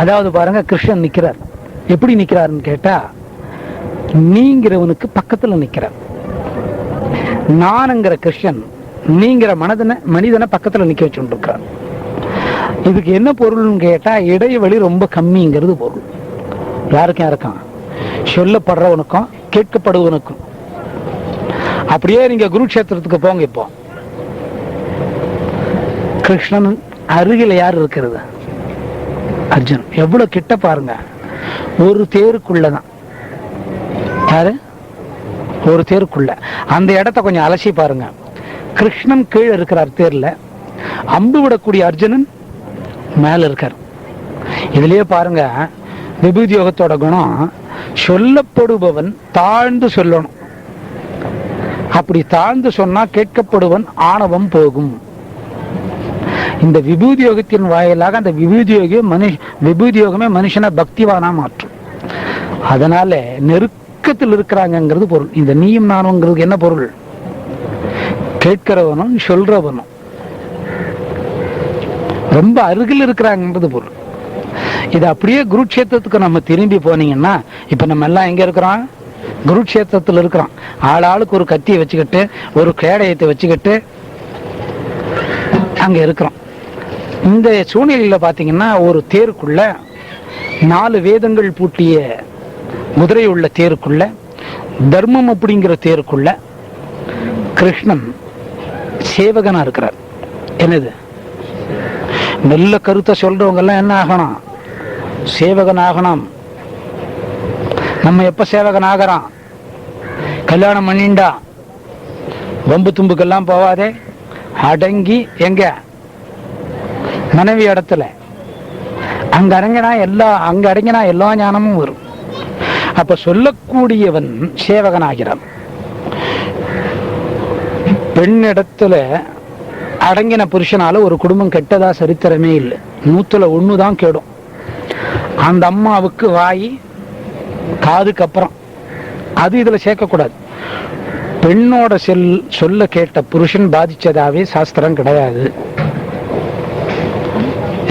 அதாவது பாருங்க, கிருஷ்ணன் நிக்கிறார். எப்படி நிக்கிறாருன்னு கேட்டா, நீங்கிறவனுக்கு பக்கத்துல நிக்கிறார். நானுங்கிற கிருஷ்ணன் நீங்கிற மனிதனை பக்கத்துல நிக்க வச்சுட்டு இருக்கார். இதுக்கு என்ன பொருள்னு கேட்டா, இடைவெளி ரொம்ப கம்மிங்கிறது பொருள். யாருக்கும் யாருக்கும்? சொல்லப்படுறவனுக்கும் கேட்கப்படுவனுக்கும். அப்படியே நீங்க குருக்ஷேத்திரத்துக்கு போங்க. இப்போ கிருஷ்ணன் அருகில யார் இருக்கிறது? அர்ஜுன். எவ்வளவு கிட்ட பாருங்க, ஒரு தேருக்குள்ளதான். யாரு? ஒரு தேருக்குள்ள. அந்த இடத்த கொஞ்சம் அலசி பாருங்க. கிருஷ்ணன் கீழே இருக்கிறார் தேர்ல, அம்பு விடக்கூடிய அர்ஜுனன் மேல இருக்கார். இதுலயே பாருங்க, விபூதி யோகத்தோட குணம், சொல்லப்படுபவன் தாழ்ந்து சொல்லணும். அப்படி தாழ்ந்து சொன்னா கேட்கப்படுவன் ஆணவம் போகும். இந்த விபூதி யோகத்தின் வாயிலாக அந்த விபூதி யோகமே மனுஷனை பக்திவானா மாற்றும். அதனால நெருக்கத்தில் இருக்கிறாங்கிறது பொருள். இந்த நீயும் நானுங்கிறது என்ன பொருள்? கேட்கிறவனும் சொல்றவனும் ரொம்ப அருகில் இருக்கிறாங்கிறது பொருள். இது அப்படியே குருக்ஷேத்திரத்துக்கு நம்ம திரும்பி போனீங்கன்னா, இப்ப நம்ம எல்லாம் எங்க இருக்கிறோம்? குருக்ஷேத்திரத்தில் இருக்கிறோம். ஆளாளுக்கு ஒரு கத்தியை வச்சுக்கிட்டு, ஒரு கேடயத்தை வச்சுக்கிட்டு அங்க இருக்கிறோம். இந்த சூழ்நிலையில பாத்தீங்கன்னா, ஒரு தேருக்குள்ள 4 வேதங்கள் பூட்டிய குதிரை உள்ள தேருக்குள்ள, தர்மம் அப்படிங்கிற தேருக்குள்ள கிருஷ்ணன் சேவகனா இருக்கிறார். என்னது? நல்ல கருத்தை சொல்றவங்க எல்லாம் என்ன ஆகணும்? சேவகன் ஆகணும். நம்ம எப்ப சேவகன் ஆகிறோம்? கல்யாணம் பண்ணிண்டா வம்பு தும்புக்கெல்லாம் போவாதே, அடங்கி எங்க மனைவி இடத்துல அங்க அடங்கினா எல்லா ஞானமும் வரும். அப்ப சொல்லக்கூடியவன் சேவகன் ஆகிறான். பெண்ணிடத்துல அடங்கின புருஷனால ஒரு குடும்பம் கெட்டதா சரித்திரமே இல்லை. 100ல் 1 தான் கெடும். அந்த அம்மாவுக்கு வாய் காதுக்கு அப்புறம் அது இதுல சேர்க்கக்கூடாது. பெண்ணோட சொல்ல கேட்ட புருஷன் பாதிச்சதாவே சாஸ்திரம் கிடையாது.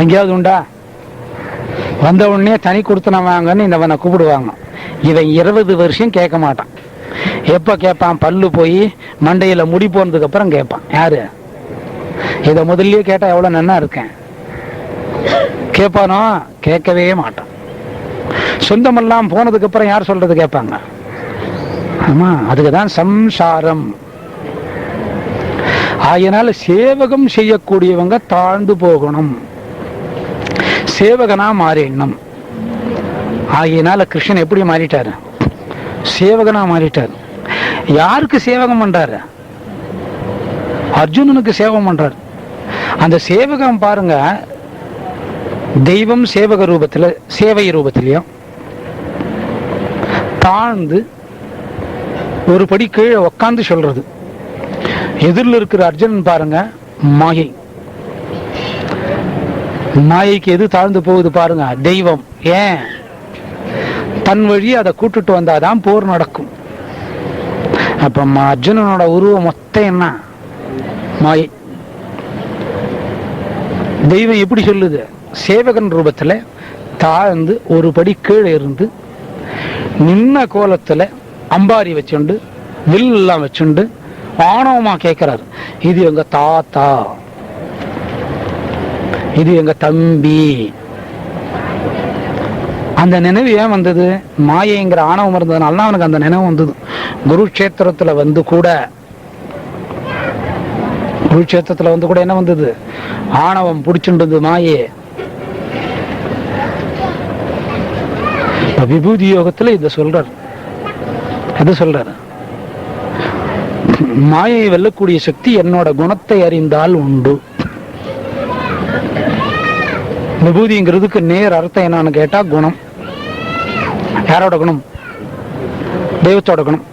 எங்கேயாவது உண்டா? வந்த உடனே தனி கொடுத்தன வாங்கன்னு இவனை கூப்பிடுவாங்க. இவன் 20 வருஷம் கேட்க மாட்டான். எப்ப கேட்பான்? பல்லு போய் மண்டையில முடி போனதுக்கு அப்புறம் கேட்பான். யாரு? இத முதல்லயே கேட்டா எவ்வளவு நன்னா இருக்கேன் கேட்பானோ? கேட்கவே மாட்டான். சொந்தமெல்லாம் போனதுக்கு அப்புறம் யார் சொல்றது கேட்பாங்க? ஆமா, அதுக்குதான் சம்சாரம். ஆகையினால சேவகம் செய்யக்கூடியவங்க தாழ்ந்து போகணும், சேவகனா மாறிடணும். ஆகையினால கிருஷ்ணன் எப்படி மாறிட்டாரு? சேவகனா மாறிட்டாரு. யாருக்கு சேவகம் பண்றாரு? அர்ஜுனனுக்கு சேவகம் பண்றாரு. அந்த சேவகம் பாருங்க, தெய்வம் சேவக ரூபத்துல, சேவை ரூபத்திலையும் தாழ்ந்து ஒரு படி கீழே உக்காந்து சொல்றது. எதிரில் இருக்கிற அர்ஜுனன் பாருங்க, மாயை. மாயைக்கு எது தாழ்ந்து போகுது பாருங்க? தெய்வம். ஏன்? தன் வழி அதை கூட்டுட்டு வந்தாதான் போர் நடக்கும். அப்ப அர்ஜுனனோட உருவம் மொத்தம் என்ன? மாயை. தெய்வம் எப்படி சொல்லுது? சேவகன் ரூபத்துல தாழ்ந்து ஒரு படி கீழே இருந்து நின்ன கோலத்துல அம்பாரி வச்சுண்டு வில் எல்லாம் வச்சுண்டு ஆணவமா கேட்கிறாரு, இது எங்க தாத்தா, இது எங்க தம்பி. அந்த நினைவு ஏன் வந்தது? மாயைங்கிற ஆணவம் இருந்ததுனால அவனுக்கு அந்த நினைவு வந்தது. குருக்ஷேத்திரத்துல வந்து கூட என்ன வந்தது? ஆணவம் பிடிச்சுண்டது மாயே. விபூதி யோகத்துல இத சொல்றார். எது சொல்றாரு? மாயை வெல்லக்கூடிய சக்தி என்னோட குணத்தை அறிந்தால் உண்டு. விபூதிங்கிறதுக்கு நேர் அர்த்தம் என்னன்னு கேட்டா குணம். யாரோட குணம்? தெய்வத்தோட குணம்.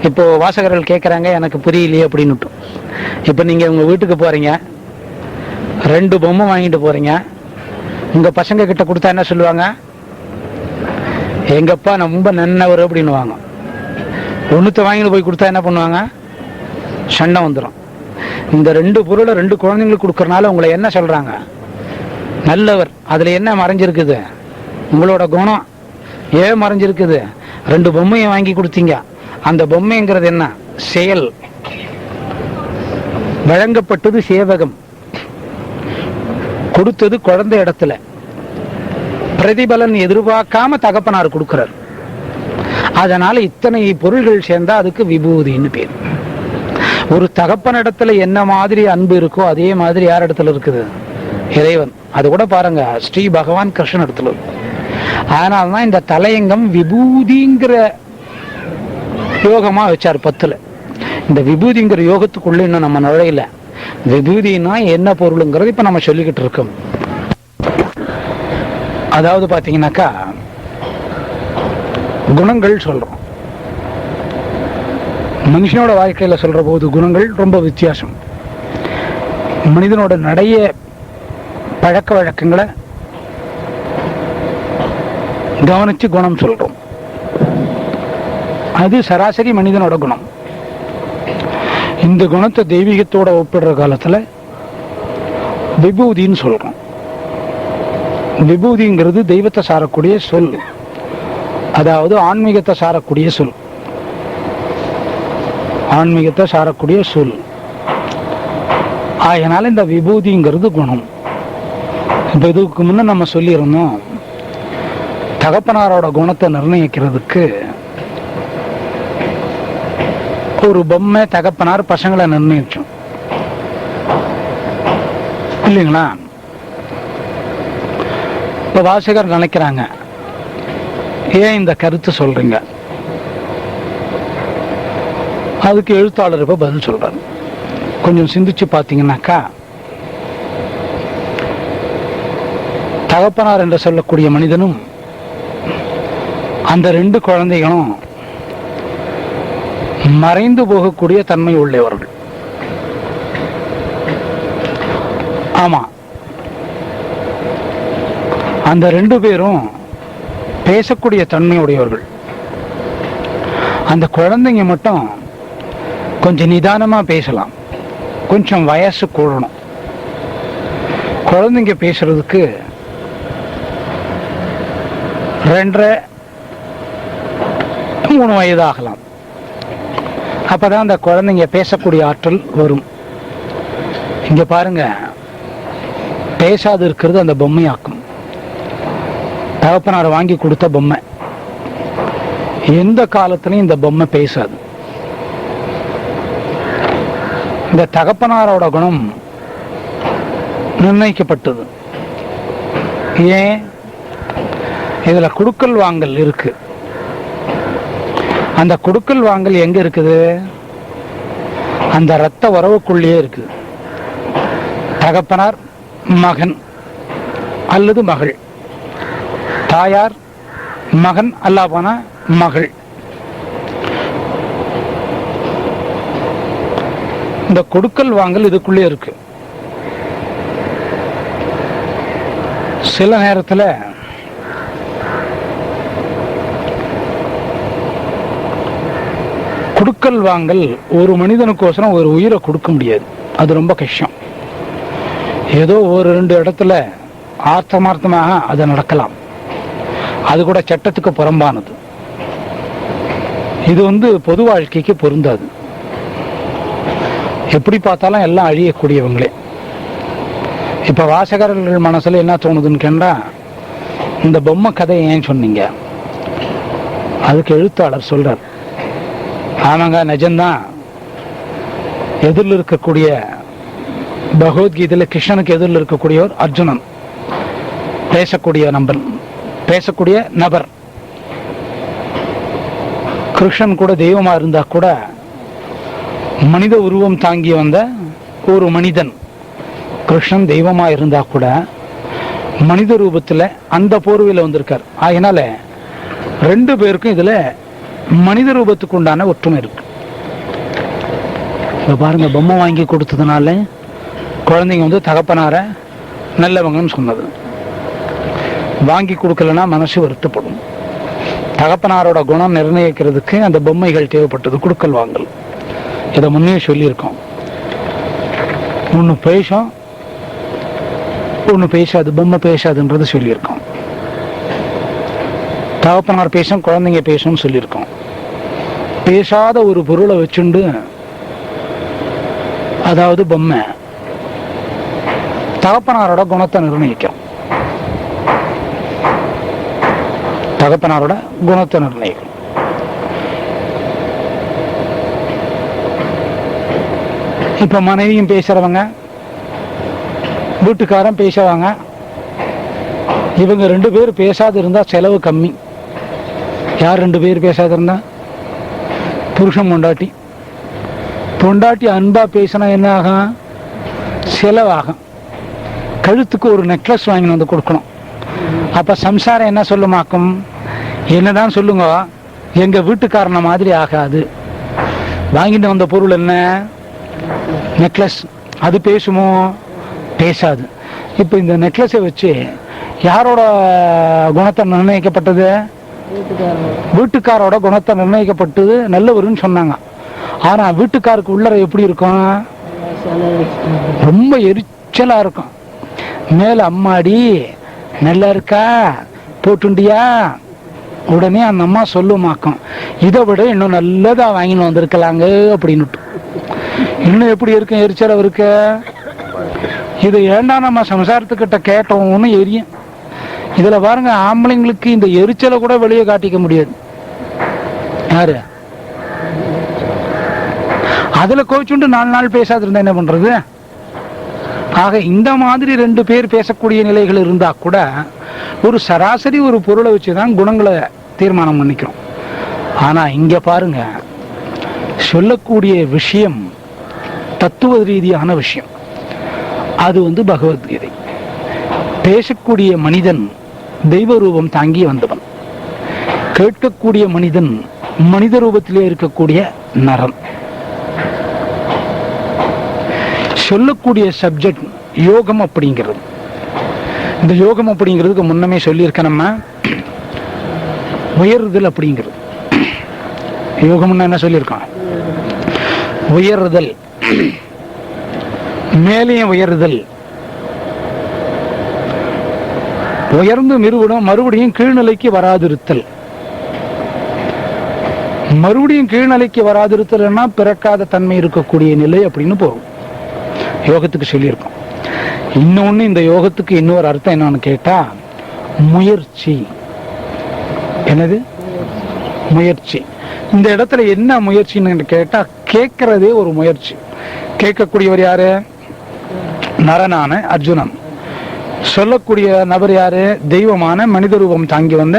இப்போ வாசகர்கள் கேட்கறாங்க, எனக்கு புரியலையே அப்படின்னு. இப்ப நீங்க உங்க வீட்டுக்கு போறீங்க, 2 பொம்மை வாங்கிட்டு போறீங்க. உங்க பசங்க கிட்ட கொடுத்தா என்ன சொல்லுவாங்க? எங்கப்பா ரொம்ப நன்னவர் அப்படின்னுவாங்க. ஒண்ணுத்த வாங்கிட்டு போய் கொடுத்தா என்ன பண்ணுவாங்க? சண்டை வந்துடும். இந்த 2 பொருளை 2 குழந்தைங்களுக்கு கொடுக்கறனால உங்களை என்ன சொல்றாங்க? நல்லவர். அதுல என்ன மறைஞ்சிருக்குது? உங்களோட குணம் ஏன் மறைஞ்சிருக்குது? 2 பொம்மையை வாங்கி கொடுத்தீங்க. அந்த பொம்மைங்கிறது என்ன? செயல். வழங்கப்பட்டது சேவகம், கொடுத்தது குழந்தை இடத்துல. பிரதிபலன் எதிர்பார்க்காம தகப்பனார் கொடுக்கிறார். அதனால இத்தனை பொருள்கள் சேர்ந்தா அதுக்கு விபூதின்னு பேர். ஒரு தகப்பன் இடத்துல என்ன மாதிரி அன்பு இருக்கோ அதே மாதிரி யார் இடத்துல இருக்குது? இறைவன். அது கூட பாருங்க, ஸ்ரீ பகவான் கிருஷ்ணன் இடத்துல இருக்கு. அதனால்தான் இந்த தலையங்கம் விபூதிங்கிற யோகமா வச்சார் 10ல். இந்த விபூதிங்கிற யோகத்துக்குள்ள இன்னும் நம்ம நுழையில. விபூதினா என்ன பொருளுங்கிறது இப்ப நம்ம சொல்லிக்கிட்டு இருக்கோம். அதாவது பாத்தீங்கன்னாக்கா குணங்கள் சொல்றோம். மனுஷனோட வாழ்க்கையில சொல்ற போது குணங்கள் ரொம்ப வித்தியாசம். மனிதனோட நடைய பழக்க வழக்கங்களை கவனிச்சு குணம் சொல்றோம். அது சராசரி மனிதனோட குணம். இந்த குணத்தை தெய்வீகத்தோட ஒப்பிடுற காலத்துல விபூதின்னு சொல்றோம். விபூதிங்கிறது தெய்வத்தை சாரக்கூடிய சொல், அதாவது ஆன்மீகத்தை சாரக்கூடிய சொல். ஆன்மீகத்தை சாரக்கூடிய சொல். அதனால இந்த விபூதிங்கிறது குணம். இப்ப இதுக்கு முன்ன நம்ம சொல்லியிருந்தோம், தகப்பனாரோட குணத்தை நிர்ணயிக்கிறதுக்கு ஒரு பொம்மை தகப்பனார் பசங்களை நிர்ணயிச்சோம் இல்லைங்களா? இப்ப வாசகர் நினைக்கிறாங்க, ஏன் இந்த கருத்து சொல்றீங்க? அதுக்கு எழுத்தாளர் இப்ப பதில் சொல்றாரு. கொஞ்சம் சிந்திச்சு பார்த்தீங்கன்னாக்கா, தகப்பனார் என்று சொல்லக்கூடிய மனிதனும் அந்த 2 குழந்தைகளும் மறைந்து போகக்கூடிய தன்மை உள்ளவர்கள். ஆமா, அந்த 2 பேரும் பேசக்கூடிய தன்மை உடையவர்கள். அந்த குழந்தைங்க மட்டும் கொஞ்சம் நிதானமா பேசலாம், கொஞ்சம் வயசு கூடணும். குழந்தைங்க பேசுறதுக்கு 2.5-3 வயது ஆகலாம். அப்பதான் அந்த குழந்தைங்க பேசக்கூடிய ஆற்றல் வரும். இங்க பாருங்க, பேசாது இருக்கிறது அந்த பொம்மையாக்கும். தகப்பனார் வாங்கி கொடுத்த பொம்மை எந்த காலத்திலையும் இந்த பொம்மை பேசாது. இந்த தகப்பனாரோட குணம் நிர்ணயிக்கப்பட்டது. ஏன்? இதுல குடுக்கல் வாங்கல் இருக்கு. அந்த குடுக்கல் வாங்கல் எங்க இருக்குது? அந்த இரத்த உறவுக்குள்ளேயே இருக்குது. தகப்பனார் மகன் அல்லது மகள், தாயார் மகன் அல்லாபோன மகள். இந்த கொடுக்கல் வாங்கல் இதுக்குள்ளே இருக்கு. சில நேரத்தில் கொடுக்கல் வாங்கல் ஒரு மனிதனுக்கோசரம் ஒரு உயிரை கொடுக்க முடியாது. அது ரொம்ப கஷ்டம். ஏதோ ஒரு 2 இடத்துல ஆர்த்தமார்த்தமாக அது நடக்கலாம். அது கூட சட்டத்துக்கு புறம்பானது. இது பொது வாழ்க்கைக்கு பொருந்தாது. எப்படி பார்த்தாலும் எல்லாம் அழியக்கூடியவங்களே. இப்ப வாசகர்கள் மனசுல என்ன தோணுதுன்னு கேட்டா, இந்த பொம்மை கதை ஏன் சொன்னீங்க? அதுக்கு எழுத்தாளர் சொல்றார், ஆமாங்க நிஜம்தான். எதிரில் இருக்கக்கூடிய பகவத்கீதையில கிருஷ்ணனுக்கு எதிரில் இருக்கக்கூடியவர் அர்ஜுனன், பேசக்கூடிய நபர். கிருஷ்ணன் கூட தெய்வமா இருந்தா கூட மனித உருவம் தாங்கி வந்த ஒரு மனிதன். கிருஷ்ணன் தெய்வமா இருந்தா கூட மனித ரூபத்துல அந்த போர்வையில வந்திருக்கார். அதனால 2 பேருக்கும் இதுல மனித ரூபத்துக்கு உண்டான ஒற்றுமை இருக்கு. இப்ப பாருங்க, பொம்மை வாங்கி கொடுத்ததுனால குழந்தைங்க தகப்பனார நல்லவங்கன்னு சொன்னது. வாங்கி கொடுக்கலன்னா மனசு வருத்தப்படும். தகப்பனாரோட குணம் நிர்ணயிக்கிறதுக்கு அந்த பொம்மைகள் தேவைப்பட்டது, கொடுக்கல் வாங்கல். இதை முன்னே சொல்லியிருக்கோம். ஒன்று பேசும், ஒன்று பேசாது, பொம்மை பேசாதுன்றது சொல்லியிருக்கோம். தகப்பனார் பேசும், குழந்தைங்க பேசும்னு சொல்லியிருக்கோம். பேசாத ஒரு பொருளை வச்சுண்டு, அதாவது பொம்மை, தகப்பனாரோட குணத்தை நிர்ணயிக்கும். தகப்பனாரோட குணத்தை நிர்ணயிக்கும். இப்ப மனைவியும் பேசுறவங்க, வீட்டுக்காரன் பேசுவாங்க. இவங்க 2 பேர் பேசாது இருந்தா செலவு கம்மி. யார் 2 பேர் பேசாது இருந்தா? புருஷன் பொண்டாட்டி. பொண்டாட்டி அன்பா பேசினா என்ன ஆகும்? செலவாகும். கழுத்துக்கு ஒரு நெக்லஸ் வாங்கி வந்து கொடுக்கணும். அப்ப சம்சாரம் என்ன சொல்லுமாக்கும்? என்னதான் சொல்லுங்க, எங்க வீட்டுக்காரன மாதிரி ஆகாது. வாங்கிட்டு வந்த பொருள் என்ன? நெக்லஸ். அது பேசுமோ? பேசாது. இப்ப இந்த நெக்லஸை வச்சு யாரோட குணத்தை நிர்ணயிக்கப்பட்டது? வீட்டுக்காரோட குணத்தை நிர்ணயிக்கப்பட்டது. நல்லவருன்னு சொன்னாங்க. ஆனா வீட்டுக்காருக்கு உள்ளர எப்படி இருக்கும்? ரொம்ப எரிச்சலா இருக்கும். மேல அம்மாடி நல்லா இருக்கா, போட்டுண்டியா, உடனே அந்த அம்மா சொல்லுமாக்கும், இதை விட இன்னும் நல்லதா வாங்கின்னு வந்திருக்கலாங்க அப்படின்னு. இன்னும் எப்படி இருக்கும் எரிச்சல் இருக்கு? இது ஏண்டா நம்ம சம்சாரத்துக்கிட்ட கேட்டோம்னு எரியும். இதுல பாருங்க, ஆம்பளைங்களுக்கு இந்த எரிச்சலை கூட வெளியே காட்டிக்க முடியாது. யாரு அதுல கோச்சுண்டு 4 நாள் பேசாது இருந்தா என்ன பண்றது? ஆக இந்த மாதிரி 2 பேர் பேசக்கூடிய நிலைகள் இருந்தா கூட ஒரு சராசரி ஒரு பொருளை வச்சுதான் குணங்களை தீர்மானம் பண்ணிக்கிறோம். ஆனா இங்க பாருங்க, சொல்லக்கூடிய விஷயம் தத்துவ ரீதியான விஷயம். அது பகவத்கீதை. பேசக்கூடிய மனிதன் தெய்வ ரூபம் தாங்கி வந்தவன். கேட்கக்கூடிய மனிதன் மனித ரூபத்திலே இருக்கக்கூடிய நரன். சொல்லக்கூடிய சப்ஜெக்ட் யோகம் அப்படிங்கிறது. இந்த யோகம் அப்படிங்கிறதுக்கு முன்னமே சொல்லியிருக்க நம்ம உயர்தல் அப்படிங்கிறது. யோகம்னா என்ன சொல்லியிருக்கோம்? உயர்தல், மேலே உயர்தல். உயர்ந்து மறுபடியும் கீழ்நிலைக்கு வராதிருத்தல். மறுபடியும் கீழ்நிலைக்கு வராதிருத்தல்னா பிறக்காத தன்மை இருக்கக்கூடிய நிலை அப்படின்னு போகும். யோகத்துக்கு சொல்லியிருக்கோம். இன்னொன்னு, இந்த யோகத்துக்கு இன்னொரு அர்த்தம் என்னன்னு கேட்டா முயற்சி. என்னது? முயற்சி. இந்த இடத்துல என்ன முயற்சின்னு கேட்டா கேட்கறதே ஒரு முயற்சி. கேட்கக்கூடியவர் யாரு? நரனான அர்ஜுனன். சொல்லக்கூடிய நபர் யாரு? தெய்வமான மனித ரூபம் தாங்கி வந்த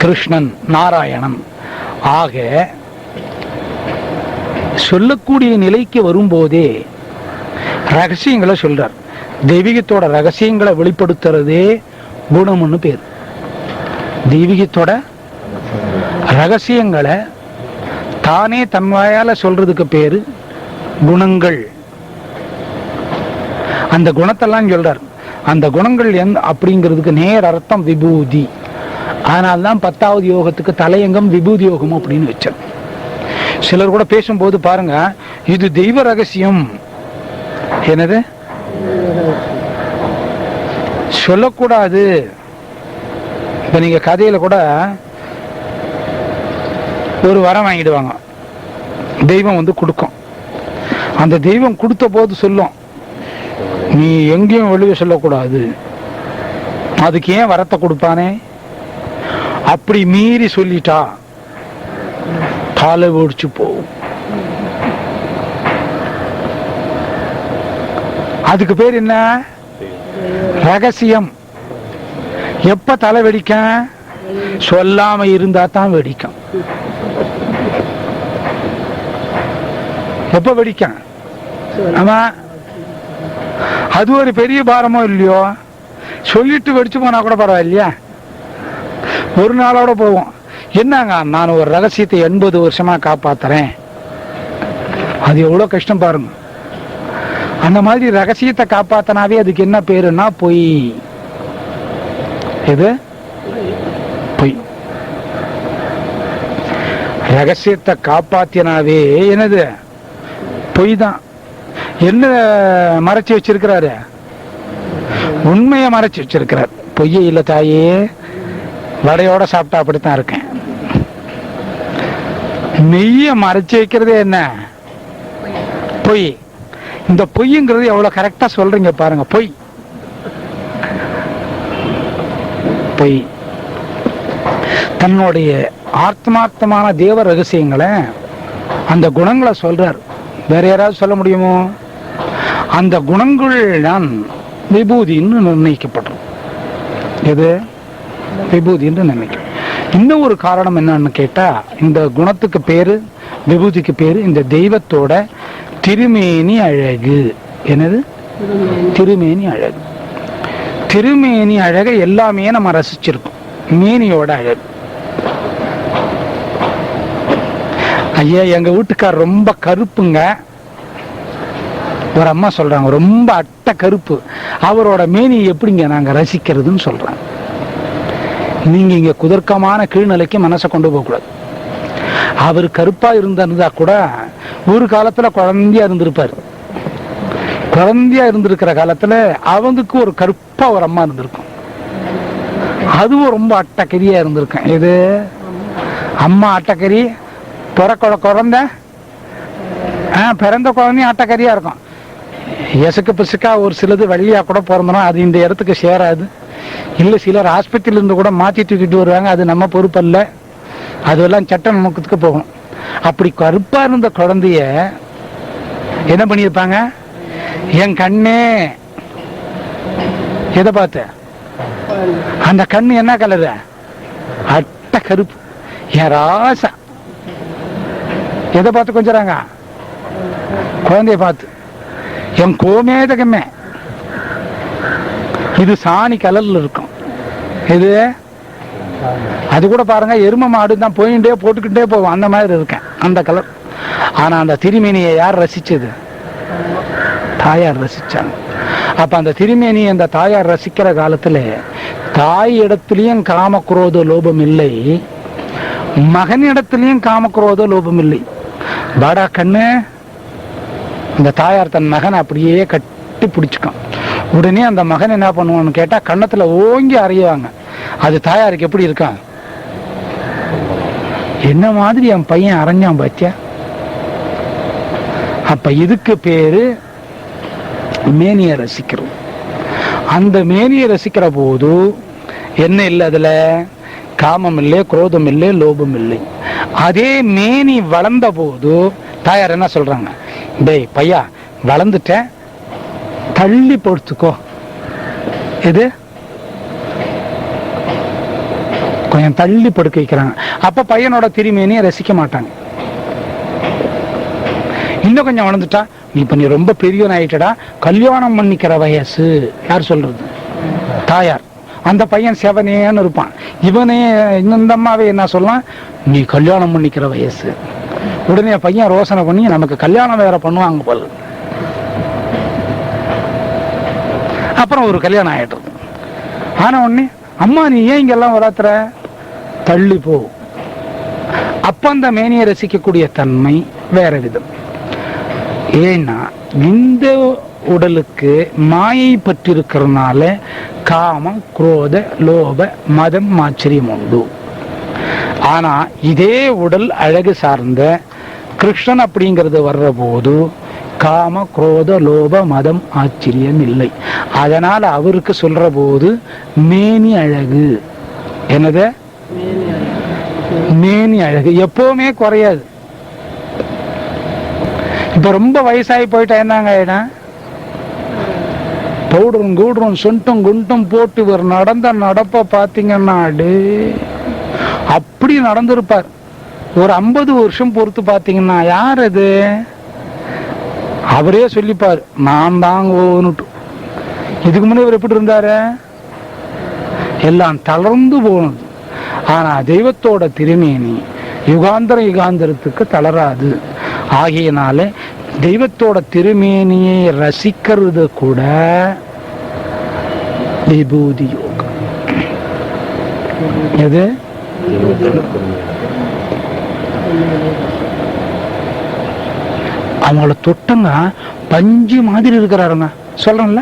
கிருஷ்ணன், நாராயணன். ஆக சொல்லக்கூடிய நிலைக்கு வரும்போதே ரகசியங்களை சொல்றார். தெய்வீகத்தோட ரகசியங்களை வெளிப்படுத்துறதே குணம்னு பேர். தெய்வீகத்தோட ரகசியங்களை தானே தன் வாயால சொல்றதுக்கு பேரு குணங்கள். அந்த குணத்தெல்லாம் சொல்றார். அந்த குணங்கள் அப்படிங்கிறதுக்கு நேர் அர்த்தம் விபூதி. அதனால்தான் 10வது யோகத்துக்கு தலையங்கம் விபூதி யோகம் அப்படின்னு வச்சார். சிலர் கூட பேசும்போது பாருங்க, இது தெய்வ ரகசியம். என்னது? சொல்லக்கூடாது. இப்ப நீங்க கதையில கூட ஒரு வரம் வாங்கிடுவாங்க, தெய்வம் கொடுக்கும். அந்த தெய்வம் கொடுத்த போது சொல்லும், நீ எங்கேயும் வெளியே சொல்லக்கூடாது. அதுக்கு ஏன் வரத்தை கொடுப்பானே? அப்படி மீறி சொல்லிட்டா காலை ஓடிச்சு போகும். அதுக்கு பேர் என்ன? ரகசியம். எப்ப தலை வெடிக்கும்? சொல்லாம இருந்தா தான் வெடிக்கும். எப்ப வெடிக்கும்? ஆமா, அது ஒரு பெரிய பாரமோ இல்லையோ? சொல்லிட்டு வெடிச்சு போனா கூட பரவாயில்லையா? ஒரு நாளோட போவோம். என்னங்க, நான் ஒரு ரகசியத்தை 80 வருஷமா காப்பாத்துறேன். அது எவ்வளவு கஷ்டம் பாருங்க. அந்த மாதிரி ரகசியத்தை காப்பாத்தினாவே அதுக்கு என்ன பேருன்னா பொய். எது? பொய். ரகசியத்தை காப்பாத்தினாவே என்னது? பொய் தான். என்ன மறைச்சு வச்சிருக்கிறாரு? உண்மையை மறைச்சு வச்சிருக்கிறார். பொய்யே இல்ல தாயே, வடையோட சாப்பிட்டா அப்படித்தான் இருக்கேன். நெய்ய மறைச்சு வைக்கிறதே என்ன? பொய். இந்த பொய்ங்கிறது எவ்வளவு கரெக்டா சொல்றீங்க பாருங்க. பொய் பொய். தன்னுடைய ஆத்மார்த்தமான தேவ ரகசியங்களை, அந்த குணங்களை சொல்றார். வேற யாராவது சொல்ல முடியுமோ? அந்த குணங்கள் தான் விபூதின்னு நிர்ணயிக்கப்படும். எது விபூதி என்று நினைக்கும். இன்னும் ஒரு காரணம் என்னன்னு கேட்டா, இந்த குணத்துக்கு பேரு, விபூதிக்கு பேரு இந்த தெய்வத்தோட திருமேனி அழகு. என்னது? திருமேனி அழகு. திருமேனி அழகை எல்லாமே நம்ம ரசிச்சிருக்கோம். மேனியோட அழகு. ஐயா, எங்க வீட்டுக்கார் ரொம்ப கருப்புங்க. ஒரு அம்மா சொல்றாங்க ரொம்ப அட்டை கருப்பு, அவரோட மேனி எப்படிங்க நாங்க ரசிக்கிறதுன்னு சொல்றாங்க. நீங்க இங்க குதர்க்கமான கீழ்நிலைக்கு மனசை கொண்டு போக கூடாது. அவர் கருப்பா இருந்தா கூட ஒரு காலத்துல குழந்தையா இருந்திருப்பாரு. குழந்தையா இருந்திருக்கிற காலத்துல அவங்களுக்கு ஒரு கருப்பா ஒரு அம்மா இருந்திருக்கும். அதுவும் ரொம்ப அட்டக்கரியா இருந்திருக்கும். இது அம்மா அட்டக்கரி, குழந்தை பிறந்த குழந்தையும் அட்டக்கரியா இருக்கும். எசுக்கு பிசுக்கா ஒரு சிலது வெள்ளையா கூட பிறந்தோம், அது இந்த இடத்துக்கு சேராது. இல்ல சிலர் ஆஸ்பத்திரியில இருந்து கூட மாத்தி தூக்கிட்டு வருவாங்க, அது நம்ம பொறுப்பு அல்ல, அதெல்லாம் சட்ட நோக்கத்துக்கு போகணும். அப்படி கருப்பா இருந்த குழந்தைய என்ன பண்ணிருப்பாங்க? என் கண்ணே, எதை பார்த்த? அந்த கண்ணு என்ன கலரு? அட்ட கருப்பு. என் ராசா. எதை பார்த்து கொஞ்சறாங்க? குழந்தைய பார்த்து. என் கோமேதகமே. இது சாணி கலர்ல இருக்கும். இது அது கூட பாருங்க, எரும மாடு தான் போயிட்டே போட்டுக்கிட்டே போவோம், அந்த மாதிரி இருக்கேன், அந்த கலர். ஆனா அந்த திருமேனியை யார் ரசிச்சது? தாயார் ரசிச்சாங்க. அப்ப அந்த திருமேனியை அந்த தாயார் ரசிக்கிற காலத்துல தாய் இடத்திலையும் காமக்ரோத லோபம் இல்லை, மகன் இடத்திலையும் காமக்ரோத லோபம் இல்லை. பாடா கண்ணு, இந்த தாயார் தன் மகனை அப்படியே கட்டி பிடிச்சுக்கும். உடனே அந்த மகன் என்ன பண்ணுவான்னு கேட்டா கண்ணத்துல ஓங்கி அறையுவாங்க. அது தாயாருக்கு எப்படி இருக்கான்? என்ன மாதிரி என் பையன் அரைஞ்சான் பாத்தியா? அப்ப இதுக்கு பேரு மேனிய ரசிக்கிறோம். அந்த மேனிய ரசிக்கிற போது என்ன இல்லை? அதுல காமம் இல்லை, குரோதம் இல்லை, லோபம் இல்லை. அதே மேனி வளர்ந்த போது தாயார் என்ன சொல்றாங்க? டேய் பையா, வளர்ந்துட்ட, தள்ளி படுத்துக்கோ. எது? கொஞ்சம் தள்ளி படுக்க வைக்கிறாங்க. அப்ப பையனோட திருமேனியை ரசிக்க மாட்டாங்க. இன்னும் கொஞ்சம் வளர்ந்துட்டா, இப்ப நீ ரொம்ப பெரியவன் ஆயிட்டடா, கல்யாணம் பண்ணிக்கிற வயசு. யார் சொல்றது? தாயார். அந்த பையன் செவனேன்னு இருப்பான். இவனே இந்த அம்மாவே என்ன சொல்லலாம்? நீ கல்யாணம் பண்ணிக்கிற வயசு. உடனே பையன் ரோசனை பண்ணி நமக்கு கல்யாணம் வேற பண்ணுவாங்க போல. அப்புறம் ஒரு கல்யாணம் ஆயிட்டு. ஆனா உடனே அம்மா நீ ஏன் இங்கெல்லாம் வளர்த்துற? தள்ளி போ. அப்ப அந்த மேனியை ரசிக்கக்கூடிய தன்மை வேற விதம். ஏன்னா இந்த உடலுக்கு மாயை பற்றிருக்கிறதுனால காமம், குரோத, லோப, மதம், ஆச்சரியம் உண்டு. ஆனா இதே உடல் அழகு சார்ந்த கிருஷ்ணன் அப்படிங்கிறது வர்ற போது காம, குரோத, லோப, மதம், ஆச்சரியம் இல்லை. அதனால அவருக்கு சொல்ற போது மேனி அழகு. என்னது? மேனி அழகு எப்பவுமே குறையாது. இப்ப ரொம்ப வயசாகி போயிட்டா என்னங்க? பவுடரும் கூடரும் சொட்டும் குண்டும் போட்டு இவர் நடந்த நடப்ப பாத்தீங்கன்னா அப்படி நடந்திருப்பார். ஒரு 50 வருஷம் பொறுத்து பாத்தீங்கன்னா யார் அது? அவரே சொல்லிப்பாரு, நான் தாங்கன்னுட்டு. இதுக்கு முன்னே இவர் எப்படி இருந்தாரு? எல்லாம் தளர்ந்து போனது. ஆனா தெய்வத்தோட திருமேனி யுகாந்தரத்துக்கு தளராது. ஆகையினால தெய்வத்தோட திருமேனியை ரசிக்கிறது கூட விபூதி யோகம். எது? அவங்கள தொட்டுங்க பஞ்சு மாதிரி இருக்கிறாருங்க. சொல்றேன்ல,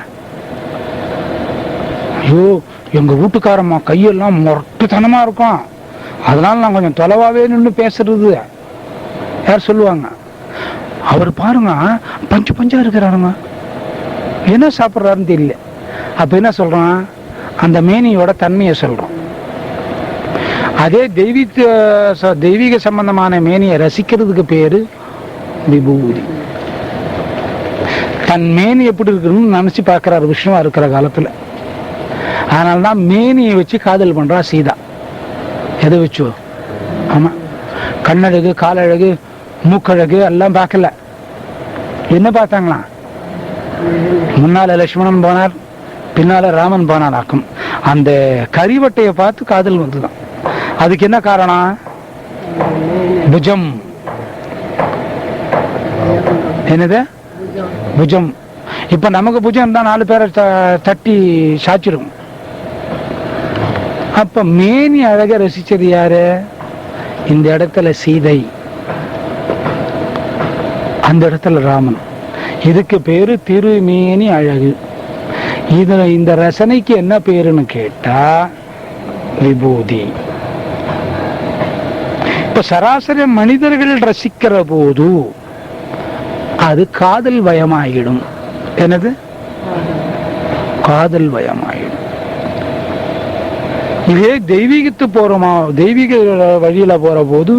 ஐயோ எங்க வீட்டுக்காரம்மா கையெல்லாம் மொரட்டுத்தனமா இருக்கும், அதனால நான் கொஞ்சம் தொலைவாவே நின்று பேசுறது யார் சொல்லுவாங்க. அவர் பாருங்க பஞ்சு பஞ்சா இருக்கிறாருங்க, என்ன சாப்பிட்றாருன்னு தெரியல. அப்ப என்ன சொல்றான், அந்த மேனியோட தன்மையை சொல்றோம். அதே தெய்வீக சம்பந்தமான மேனியை ரசிக்கிறதுக்கு பேரு விபூதி. தன் மேனி எப்படி இருக்குன்னு நினைச்சு பார்க்கிறாரு விஷ்ணுவா இருக்கிற காலத்துல. அதனால்தான் மேனியை வச்சு காதல் பண்றா சீதா. எதை வச்சோ? ஆமா, கண்ணழகு, காலழகு, மூக்கழகு எல்லாம் பார்க்கல. என்ன பார்த்தாங்களாம்? முன்னால லட்சுமணன் போனார், பின்னால ராமன் போனார் ஆக்கும். அந்த கரிவட்டையை பார்த்து காதல் வந்துதான். அதுக்கு என்ன காரணம்? புஜம். என்னது புஜம்? இப்ப நமக்கு புஜம் தான் 4 பேரை தட்டி சாச்சிடும். அப்ப மேனி அழக ரசிச்சது யாரு? இந்த இடத்துல சீதை, அந்த இடத்துல ராமன். இதுக்கு பேரு திருமேனி அழகு. இதுல இந்த ரசனைக்கு என்ன பேருன்னு கேட்டா விபூதி. இப்ப சராசரி மனிதர்கள் ரசிக்கிற போது அது காதல் வயமாயிடும். என்னது? காதல் வயமாயிடும். இதே தெய்வீகத்து போறோமா, தெய்வீக வழியில போற போது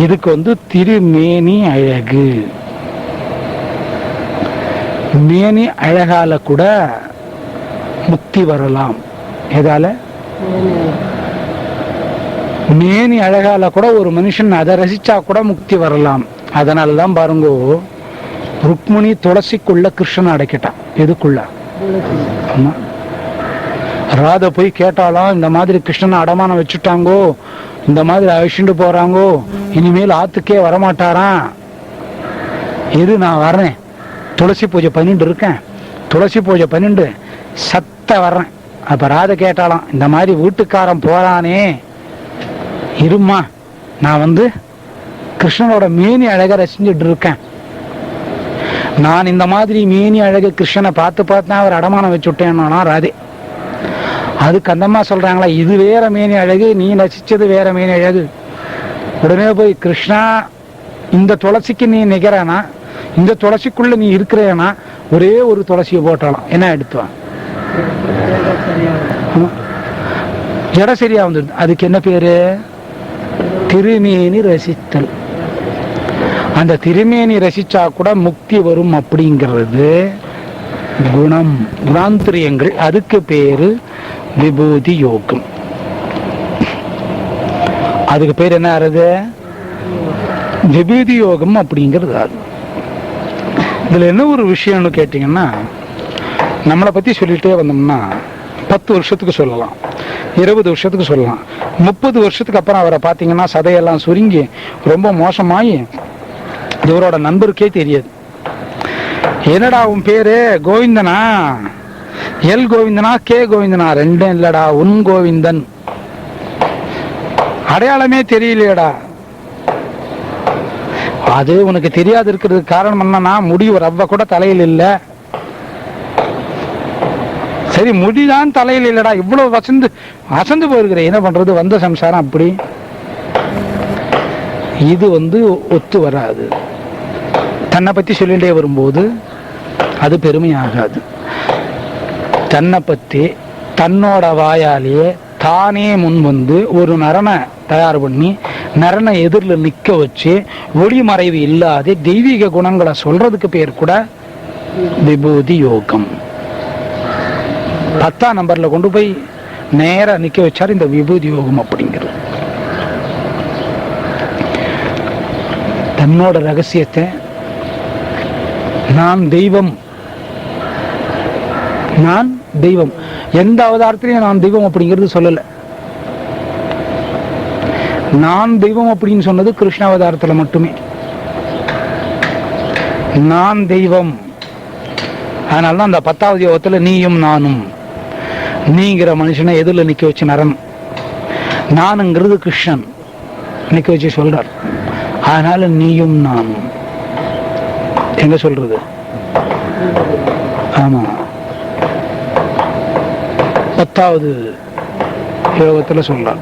இதுக்கு திருமேனி அழகு. மேனி அழகால கூட முக்தி வரலாம். எதால? மேனி அழகால கூட ஒரு மனுஷன் அதை ரசிச்சா கூட முக்தி வரலாம். அதனாலதான் பாருங்க, ருக்மிணி துளசிக்குள்ள கிருஷ்ணன் அடைக்கிட்டான். எதுக்குள்ள? ராதை போய் கேட்டாலும், இந்த மாதிரி கிருஷ்ணனை அடமானம் வச்சுட்டாங்கோ, இந்த மாதிரி அழிச்சுட்டு போறாங்கோ, இனிமேல் ஆத்துக்கே வரமாட்டாராம். இது நான் வர்றேன், துளசி பூஜை பண்ணிட்டு இருக்கேன், துளசி பூஜை பண்ணிட்டு சத்த வர்றேன். அப்ப ராதை கேட்டாலாம், இந்த மாதிரி வீட்டுக்காரன் போறானே, இருமா நான் கிருஷ்ணனோட மேனி அழக ரசிச்சுட்டு இருக்கேன், நான் இந்த மாதிரி மேனி அழகு கிருஷ்ணனை பார்த்து பார்த்து அவர் அடமானம் வச்சு விட்டேன்னா ராதே. அதுக்கு அந்தம்மா சொல்றாங்களா, இது வேற மேனி அழகு, நீ ரசிச்சது வேற மேனி அழகு. உடனே போய், கிருஷ்ணா இந்த துளசிக்கு நீ நிகரானா, இந்த துளசிக்குள்ள நீ இருக்கிறேனா, ஒரே ஒரு துளசியை போட்டாலும் என்ன எடுத்துவான்? ஜட சரியா வந்துடுது. அதுக்கு என்ன பேரு? திருமேனி ரசித்தல். அந்த திருமேனி ரசிச்சா கூட முக்தி வரும் அப்படிங்கிறது குணம், குணாந்திரியங்கள். அதுக்கு பேரு விபூதி யோகம். அதுக்கு பேர் என்ன ஆறுது? விபூதி யோகம் அப்படிங்கிறது. அது இதுல என்ன ஒரு விஷயம்னு கேட்டீங்கன்னா, நம்மளை பத்தி சொல்லிட்டே வந்தோம்னா 10 வருஷத்துக்கு சொல்லலாம், 20 வருஷத்துக்கு சொல்லலாம். 30 வருஷத்துக்கு அப்புறம் அவரை பார்த்தீங்கன்னா சதையெல்லாம் சுருங்கி ரொம்ப மோசமாயி இவரோட நண்பருக்கே தெரியாது. என்னடா உன் பேரு கோவிந்தனா, எல் கோவிந்தனா கே கோவிந்தனா? ரெண்டும் இல்லடா, உன் கோவிந்தன். அடையாளமே தெரியலையடா. அது உனக்கு தெரியாது இருக்கிறதுக்கு காரணம் என்னன்னா, முடி ஒரு ரவ்வ கூட தலையில் இல்ல. சரி, முடிதான் தலையில் இல்லடா, இவ்வளவு அசந்து போயிருக்கிற, என்ன பண்றது? வந்த சம்சாரம் அப்படி. இது ஒத்து வராது. தன்னை பத்தி சொல்லிட்டே வரும்போது அது பெருமையாகாது. தன்னை பத்தி தன்னோட வாயாலேயே தானே முன் ஒரு நரனை தயார் பண்ணி நரனை எதிரில் நிக்க வச்சு ஒளிமறைவு இல்லாத தெய்வீக குணங்களை சொல்றதுக்கு பேர் கூட விபூதி யோகம். 10ஆம் நம்பர்ல கொண்டு போய் நேரா நிக்க வச்சாரு இந்த விபூதி யோகம் அப்படிங்கிறது. தன்னோட ரகசியத்தை நான் தெய்வம், நான் தெய்வம், எந்த அவதாரத்திலையும் நான் தெய்வம் அப்படிங்கிறது சொல்லல. நான் தெய்வம் அப்படின்னு சொன்னது கிருஷ்ண அவதாரத்துல மட்டுமே. நான் தெய்வம். அதனாலதான் அந்த 10வது யோகத்துல நீயும் நானும், நீங்கிற மனுஷனை எதிரில் நிக்க வச்சு நரன், நானுங்கிறது கிருஷ்ணன் நிக்க வச்சு சொல்றார். அதனால நீயும் நானும் எங்க சொல்றது? ஆமா, 10வது யோகத்தில் சொல்றார்,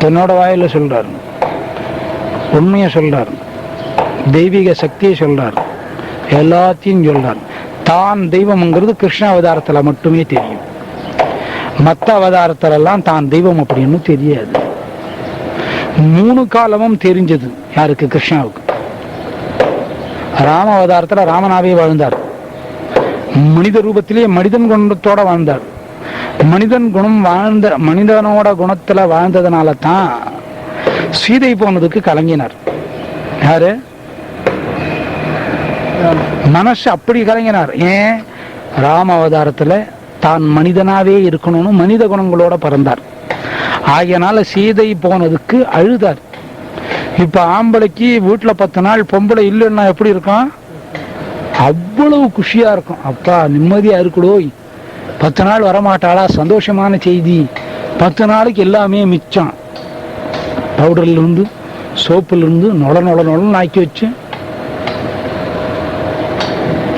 தன்னோட வாயில சொல்றார், உண்மையை சொல்றார், தெய்வீக சக்தியை சொல்றார், எல்லாத்தையும் சொல்றார். தான் தெய்வம்ங்கிறது கிருஷ்ண அவதாரத்துல மட்டுமே தெரியும். மற்ற அவதாரத்திலெல்லாம் தான் தெய்வம் அப்படின்னு தெரியாது. 3 காலமும் தெரிஞ்சது யாருக்கு? கிருஷ்ணாவுக்கு. ராம அவதாரத்துல ராமனாவே வாழ்ந்தார், மனித ரூபத்திலேயே மனிதன் குணத்தோட வாழ்ந்தார். மனிதனோட குணத்துல வாழ்ந்ததுனால தான் சீதை போனதுக்கு கலங்கினார். யாரு? மனசு அப்படி கலங்கினார். ஏன்? ராம அவதாரத்துல தான் மனிதனாவே இருக்கணும்னு மனித குணங்களோட பிறந்தார். ஆகையனால சீதை போனதுக்கு அழுதார். இப்ப ஆம்பளைக்கு வீட்டுல 10 நாள் பொம்பளை இல்லைன்னா எப்படி இருக்கும்? அவ்வளவு குஷியா இருக்கும். அப்பா நிம்மதியா இருக்கடோ, 10 நாள் வரமாட்டாளா, சந்தோஷமான செய்தி. 10 நாளைக்கு எல்லாமே மிச்சம். பவுடர்ல இருந்து சோப்புல இருந்து நொல ஆக்கி வச்சு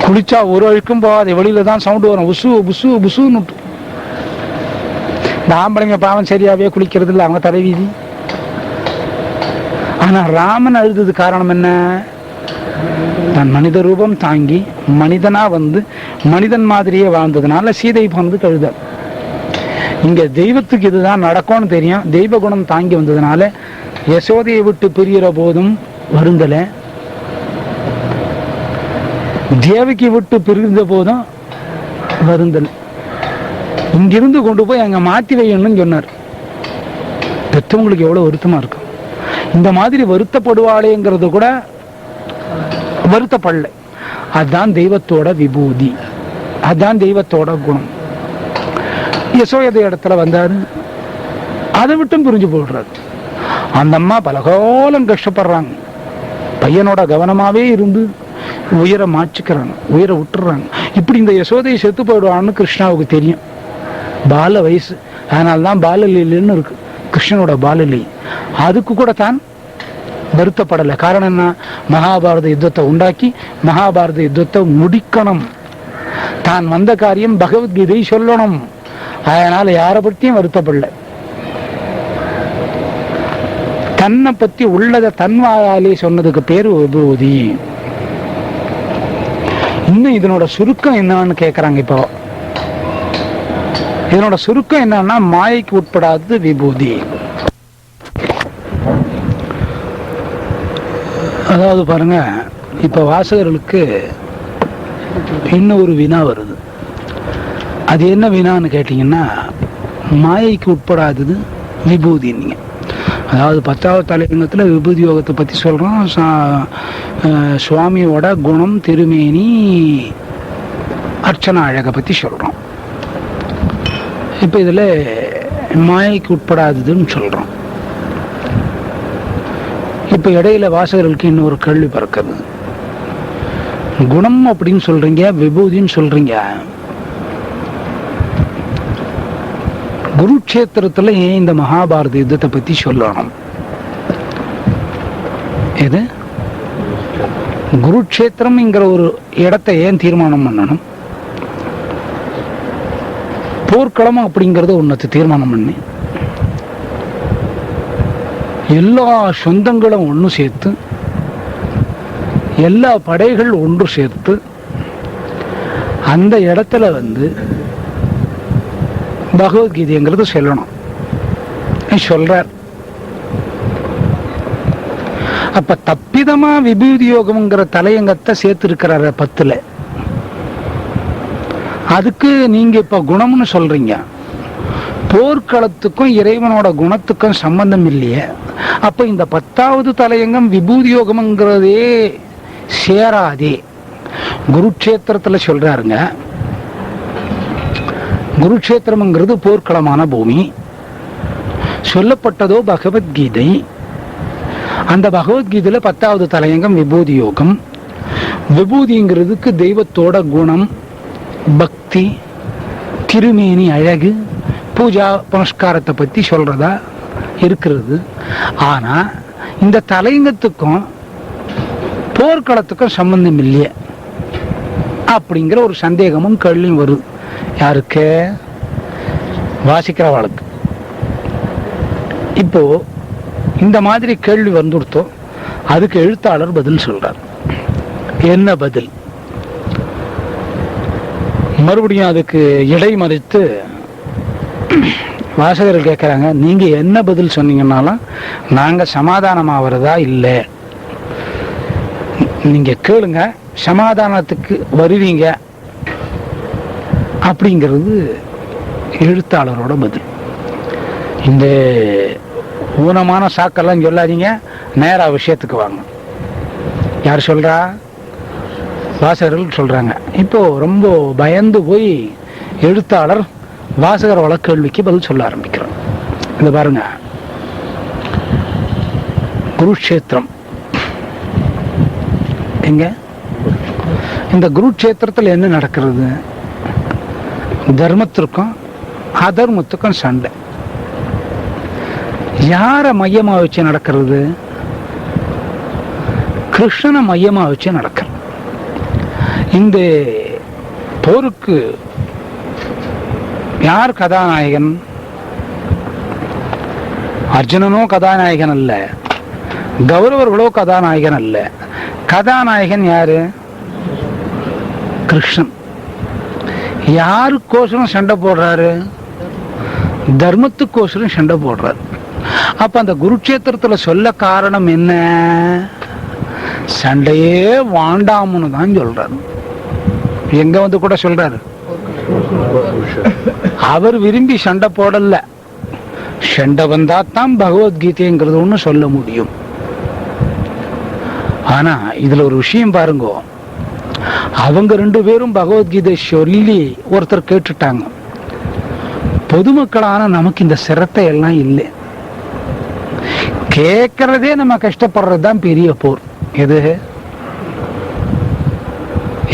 குளிச்சா ஒரு அழுக்கும் போகாது, வெளியில தான் சவுண்ட் வரும், புசு புசு புசுன்னு. இந்த ஆம்பளைங்க பாவம் சரியாவே குளிக்கிறது இல்லை, அவங்க தலைவீதி. ஆனா ராமன் அழுது காரணம் என்ன? தன் மனித ரூபம் தாங்கி மனிதனா வந்து மனிதன் மாதிரியே வாழ்ந்ததுனால சீதை போனது கழுதார். இங்க தெய்வத்துக்கு இதுதான் நடக்கும்னு தெரியும். தெய்வ குணம் தாங்கி வந்ததுனால யசோதையை விட்டு பிரிகிற போதும் வருந்தல, தேவகி விட்டு பிரிந்த போதும் வருந்தல். இங்கிருந்து கொண்டு போய் அங்க மாத்தி வையணும்னு சொன்னார். பெற்றவங்களுக்கு எவ்வளவு வருத்தமா இருக்கும். இந்த மாதிரி வருத்தப்படுவாளேங்கிறது கூட வருத்தப்படல. அதுதான் தெய்வத்தோட விபூதி, அதுதான் தெய்வத்தோட குணம். யசோதை இடத்துல வந்தாரு, அதை விட்டும் புரிஞ்சு போடுறாரு. அந்த அம்மா பலகாலம் கஷ்டப்படுறாங்க, பையனோட கவனமாவே இருந்து உயிரை மாச்சிக்கிறாங்க, உயிரை விட்டுறாங்க. இப்படி இந்த யசோதையை செத்து போயிடுவான்னு கிருஷ்ணாவுக்கு தெரியும். பால வயசு, அதனால்தான் பாலலீலைன்னு இருக்கு, கிருஷ்ணனோட பாலலீலை. அதுக்கு கூட தான் வருத்தப்படலை. காரணம் என்ன? மகாபாரத யுத்தத்தை உண்டாக்கி மகாபாரத யுத்தத்தை முடிக்கணும், தான் வந்த காரியம் பகவத்கீதை சொல்லணும். அதனால யாரை பற்றியும் வருத்தப்படல. தன்னை பத்தி உள்ளதை தன்வாயாலே சொன்னதுக்கு பேரு விபூதி. இன்னும் இதனோட சுருக்கம் என்னன்னு கேக்குறாங்க. இப்போ இதனோட சுருக்கம் என்னன்னா, மாயைக்கு உட்படாதது விபூதி. அதாவது பாருங்க, இப்ப வாசகர்களுக்கு இன்னும் ஒரு வினா வருது. அது என்ன வினான்னு கேட்டீங்கன்னா, மாயைக்கு உட்படாதது விபூதி. நீங்க அதாவது 10வது தலையங்கத்துல விபூதி யோகத்தை பத்தி சொல்றோம். சுவாமியோட குணம், திருமேனி, அர்ச்சனா அழகை பத்தி சொல்றோம். இப்ப இதுல மாயைக்கு உட்படாததுன்னு சொல்றோம். இப்ப இடையில வாசகர்களுக்கு இன்னொரு கேள்வி பிறக்குது. குணம் அப்படின்னு சொல்றீங்க, விபூதின்னு சொல்றீங்க, குருட்சேத்திரத்துல ஏன் இந்த மகாபாரத யுத்தத்தை பத்தி சொல்லணும்? இது குருட்சேத்திரம்ங்கிற ஒரு இடத்தை ஏன் தீர்மானம் பண்ணணும்? போர்க்களம் அப்படிங்கறத ஒன்னத்தை தீர்மானம் பண்ணி எல்லா சொந்தங்களும் ஒன்று சேர்த்து, எல்லா படைகள் ஒன்று சேர்த்து அந்த இடத்துல வந்து பகவத்கீதைங்கிறது சொல்லணும் சொல்றார். அப்ப தப்பிதமா விபூதி யோகம்ங்கிற தலையங்கத்தை சேர்த்து இருக்கிறார 10ல. அதுக்கு நீங்க இப்ப குணம்னு சொல்றீங்க. போர்க்களத்துக்கும் இறைவனோட குணத்துக்கும் சம்பந்தம் இல்லையே. அப்ப இந்த 10வது தலையங்கம் விபூதி யோகம்ங்கிறதே சேராதே. குருட்சேத்திரத்துல சொல்றாருங்க, குருட்சேத்திரம்ங்கிறது போர்க்களமான பூமி. சொல்லப்பட்டதோ பகவத்கீதை. அந்த பகவத்கீதையில 10வது தலையங்கம் விபூதி யோகம். விபூதிங்கிறதுக்கு தெய்வத்தோட குணம், பக்தி, திருமேனி அழகு, பூஜா புனஸ்காரத்தை பத்தி சொல்றதா இருக்கிறது. ஆனா இந்த தலையங்கத்துக்கும் போர்க்களத்துக்கும் சம்பந்தம் இல்லையே அப்படிங்கிற ஒரு சந்தேகமும் கேள்வியும் வருது. யாருக்கு? வாசிக்கிறவாளுக்கு. இப்போ இந்த மாதிரி கேள்வி வந்துடுத்தோ அதுக்கு எழுத்தாளர் பதில் சொல்றார். என்ன பதில்? மறுபடியும் அதுக்கு இடைமறித்து வாசகர்கள் கேட்கிறாங்க, நீங்க என்ன பதில் சொன்னீங்கன்னாலும் நாங்க சமாதானமாவதா இல்லை, நீங்க கேளுங்க, சமாதானத்துக்கு வருவீங்க அப்படிங்கிறது எழுத்தாளரோட பதில். இந்த ஊனமான சாக்கெல்லாம் சொல்லாதீங்க, நேரா விஷயத்துக்கு வாங்க. யார் சொல்றா? வாசகர்கள் சொல்றாங்க. இப்போ ரொம்ப பயந்து போய் எழுத்தாளர் வாசகரோட கேள்விக்கு பதில் சொல்ல ஆரம்பிக்கிறார். இந்த பாருங்க, குருட்சேத்திரம் எங்க? இந்த குருட்சேத்திரத்தில் என்ன நடக்கிறது? தர்மத்திற்கும் அதர்மத்துக்கும் சண்டை. யார மையமா வச்சு நடக்கிறது? கிருஷ்ணனை மையமா வச்சு நடக்கிறது. இந்த போருக்கு யார் கதாநாயகன்? அர்ஜுனனோ கதாநாயகன் அல்ல, கௌரவர்களோ கதாநாயகன் அல்ல. கதாநாயகன் யாரு? கிருஷ்ணன். யாருக்கோசரம் சண்டை போடுறாரு? தர்மத்துக்கோசரம் சண்டை போடுறாரு. அப்ப அந்த குருட்சேத்திரத்துல சொல்ல காரணம் என்ன? சண்டையே வாண்டாமுன்னு தான் சொல்றாரு. எங்க வந்து கூட சொல்றாரு, அவர் விரும்பி சண்டை போடல, சண்டை வந்தா தான் பகவத்கீதைங்கிறது ஒண்ணு சொல்ல முடியும். ஆனா இதுல ஒரு விஷயம் பாருங்க, அவங்க 2 பேரும் பகவத்கீதை சொல்லி ஒருத்தர் கேட்டுட்டாங்க. பொதுமக்களான நமக்கு இந்த சிரத்தை எல்லாம் இல்லை. கேட்கறதே நம்ம கஷ்டப்படுறது தான் பெரிய போர். எது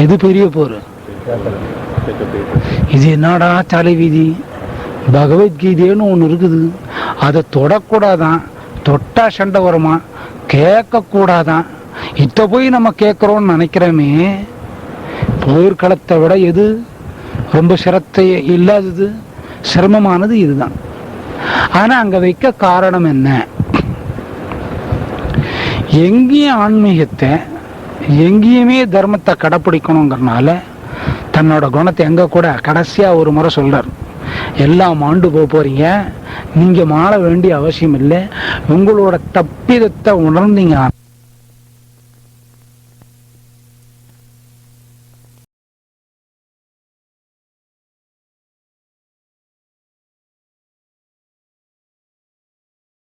எது பெரிய போர்? இது என்னடா தலைவிதி, பகவத்கீதைன்னு ஒண்ணு இருக்குது, அதை தொடக்கூடாதான், தொட்டா சண்டை வருமா, கேட்க கூடாதான், இத போய் நம்ம கேட்கிறோம்னு நினைக்கிறோமே. போர்க்களத்தை விட எது ரொம்ப சிரத்தை இல்லாதது, சிரமமானது இதுதான். ஆனா அங்க வைக்க காரணம் என்ன? எங்கேயும் ஆன்மீகத்தை, எங்கேயுமே தர்மத்தை கடைப்பிடிக்கணுங்கிறனால தன்னோட குணத்தை எங்க கூட கடைசியா ஒரு முறை சொல்றார், எல்லாம் ஆண்டு போறீங்க, நீங்க மாற வேண்டிய அவசியம் இல்லை, உங்களோட தப்பிதத்தை உணர்ந்தீங்க